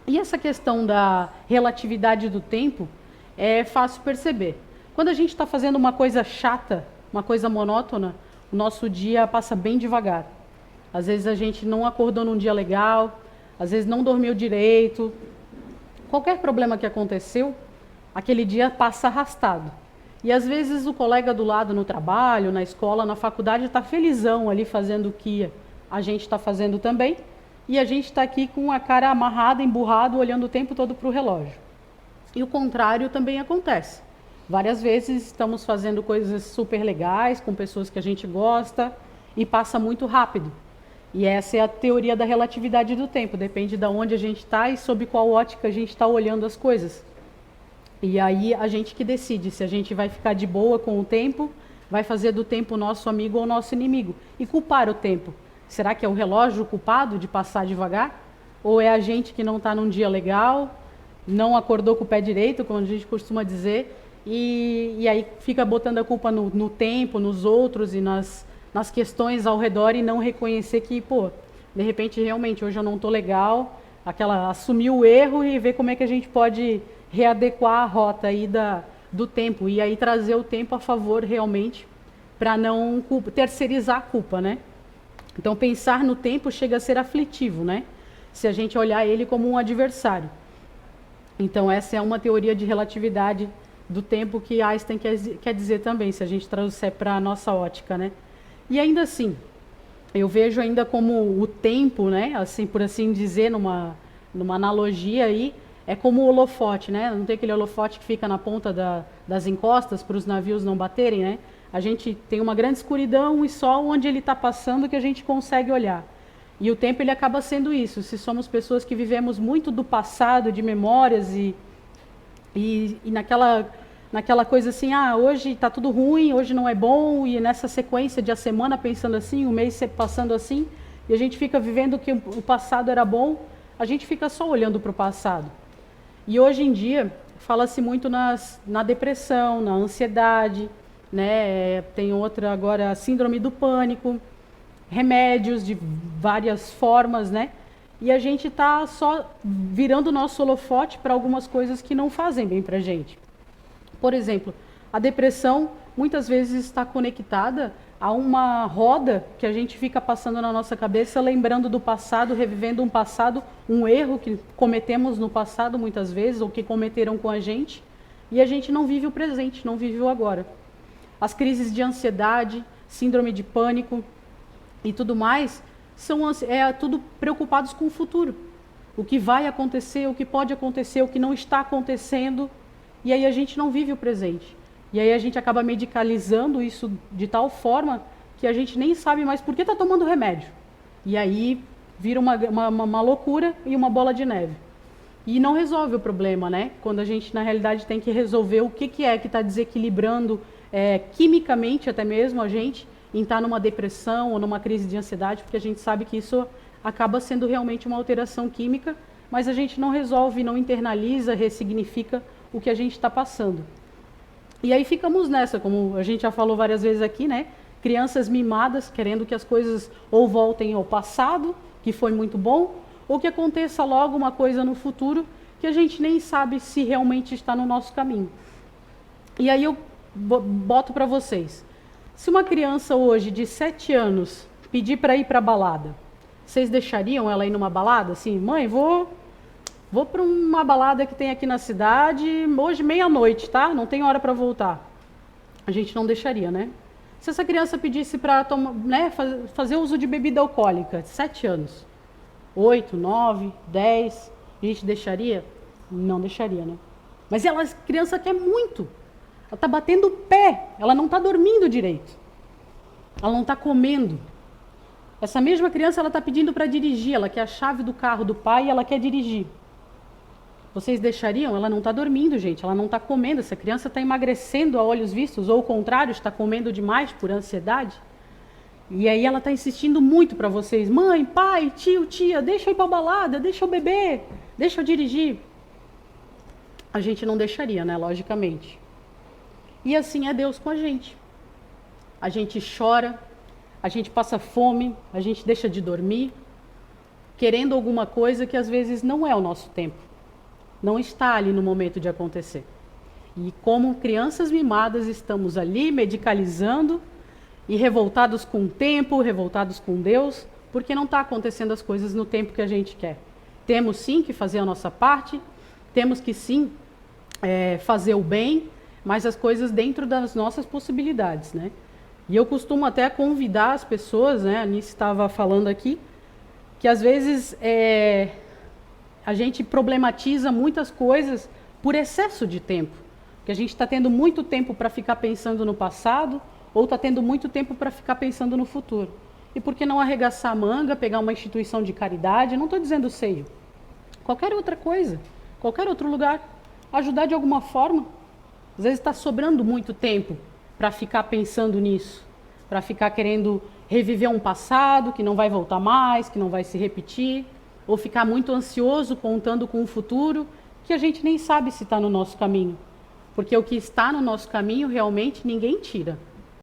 E essa questão da relatividade do tempo é fácil perceber. Quando a gente está fazendo uma coisa chata, uma coisa monótona, o nosso dia passa bem devagar. Às vezes a gente não acordou num dia legal, às vezes não dormiu direito. Qualquer problema que aconteceu, aquele dia passa arrastado. E às vezes o colega do lado no trabalho, na escola, na faculdade está felizão ali fazendo o que a gente está fazendo também. E a gente está aqui com a cara amarrada, emburrado, olhando o tempo todo para o relógio. E o contrário também acontece. Várias vezes estamos fazendo coisas super legais com pessoas que a gente gosta e passa muito rápido. E essa é a teoria da relatividade do tempo. Depende de onde a gente está e sob qual ótica a gente está olhando as coisas. E aí a gente que decide se a gente vai ficar de boa com o tempo, vai fazer do tempo nosso amigo ou nosso inimigo. E culpar o tempo. Será que é o relógio culpado de passar devagar? Ou é a gente que não está num dia legal, não acordou com o pé direito, como a gente costuma dizer, e aí fica botando a culpa no tempo, nos outros e nas questões ao redor e não reconhecer que, pô, de repente realmente hoje eu não estou legal, assumir o erro e ver como é que a gente pode readequar a rota aí do tempo e aí trazer o tempo a favor realmente para não terceirizar a culpa, né? Então pensar no tempo chega a ser aflitivo, né? Se a gente olhar ele como um adversário. Então essa é uma teoria de relatividade do tempo que Einstein quer dizer também, se a gente trouxer para a nossa ótica, né? E ainda assim, eu vejo ainda como o tempo, né? Assim, por assim dizer, numa analogia aí, é como o holofote, né? Não tem aquele holofote que fica na ponta das encostas para os navios não baterem, né? A gente tem uma grande escuridão e só onde ele está passando que a gente consegue olhar. E o tempo ele acaba sendo isso. Se somos pessoas que vivemos muito do passado, de memórias e naquela coisa assim, hoje está tudo ruim, hoje não é bom, e nessa sequência de a semana pensando assim, o mês passando assim, e a gente fica vivendo que o passado era bom, a gente fica só olhando para o passado. E hoje em dia fala-se muito na depressão, na ansiedade, né? Tem outra agora, síndrome do pânico, remédios de várias formas, né? E a gente está só virando o nosso holofote para algumas coisas que não fazem bem para a gente. Por exemplo, a depressão muitas vezes está conectada a uma roda que a gente fica passando na nossa cabeça, lembrando do passado, revivendo um passado, um erro que cometemos no passado muitas vezes, ou que cometeram com a gente, e a gente não vive o presente, não vive o agora. As crises de ansiedade, síndrome de pânico e tudo mais, são tudo preocupados com o futuro. O que vai acontecer, o que pode acontecer, o que não está acontecendo, e aí a gente não vive o presente. E aí a gente acaba medicalizando isso de tal forma que a gente nem sabe mais por que está tomando remédio. E aí vira uma loucura e uma bola de neve. E não resolve o problema, né? Quando a gente, na realidade, tem que resolver o que é que está desequilibrando quimicamente até mesmo a gente em estar numa depressão ou numa crise de ansiedade, porque a gente sabe que isso acaba sendo realmente uma alteração química, mas a gente não resolve, não internaliza, ressignifica o que a gente está passando. E aí ficamos nessa, como a gente já falou várias vezes aqui, né? Crianças mimadas, querendo que as coisas ou voltem ao passado, que foi muito bom, ou que aconteça logo uma coisa no futuro que a gente nem sabe se realmente está no nosso caminho. E aí eu boto para vocês. Se uma criança hoje de 7 anos pedir para ir para a balada, vocês deixariam ela ir numa balada? Assim, mãe, vou para uma balada que tem aqui na cidade, hoje meia-noite, tá? Não tem hora para voltar. A gente não deixaria, né? Se essa criança pedisse para fazer uso de bebida alcoólica, 7 anos, 8, 9, 10, a gente deixaria? Não deixaria, né? Mas a criança quer muito. Ela está batendo o pé, ela não está dormindo direito. Ela não está comendo. Essa mesma criança ela está pedindo para dirigir, ela quer a chave do carro do pai e ela quer dirigir. Vocês deixariam? Ela não está dormindo, gente, ela não está comendo. Essa criança está emagrecendo a olhos vistos, ou o contrário, está comendo demais por ansiedade. E aí ela está insistindo muito para vocês. Mãe, pai, tio, tia, deixa eu ir para a balada, deixa eu beber, deixa eu dirigir. A gente não deixaria, né, logicamente. E assim é Deus com a gente. A gente chora, a gente passa fome, a gente deixa de dormir. querendo alguma coisa que às vezes não é o nosso tempo, não está ali no momento de acontecer. E como crianças mimadas estamos ali medicalizando e revoltados com o tempo, revoltados com Deus, porque não está acontecendo as coisas no tempo que a gente quer. Temos sim que fazer a nossa parte, temos que sim fazer o bem, mas as coisas dentro das nossas possibilidades, né? E eu costumo até convidar as pessoas, né? A Anice estava falando aqui, que às vezes a gente problematiza muitas coisas por excesso de tempo. Que a gente está tendo muito tempo para ficar pensando no passado, ou está tendo muito tempo para ficar pensando no futuro. E por que não arregaçar a manga, pegar uma instituição de caridade, não estou dizendo seio, qualquer outra coisa, qualquer outro lugar, ajudar de alguma forma. Às vezes está sobrando muito tempo para ficar pensando nisso, para ficar querendo reviver um passado que não vai voltar mais, que não vai se repetir, ou ficar muito ansioso contando com um futuro que a gente nem sabe se está no nosso caminho. Porque o que está no nosso caminho realmente ninguém tira.